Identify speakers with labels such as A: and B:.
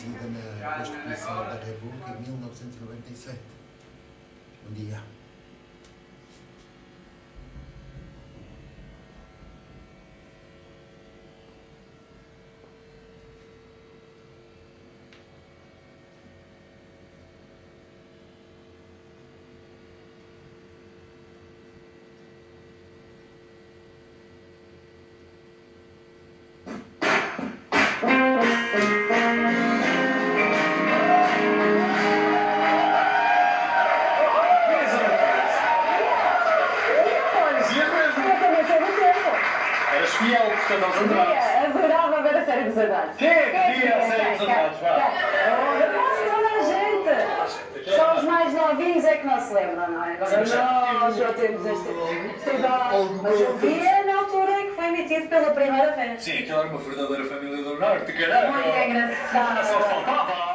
A: estabelecida na Constituição da República em 1997. Bom dia.
B: Eras fiel, portanto, aos Andrades.
C: Adorava ver a série dos Andrades.
B: Quem é que via a série dos Andrades?
C: Quase toda a gente. Só os mais novinhos é que não se lembram, não é? Agora nós já temos este idade. Mas eu via na altura em que foi emitido pela primeira vez.
B: Sim, aquilo era uma verdadeira família do Norte, caralho.
C: Muito engraçado.
B: Só faltava.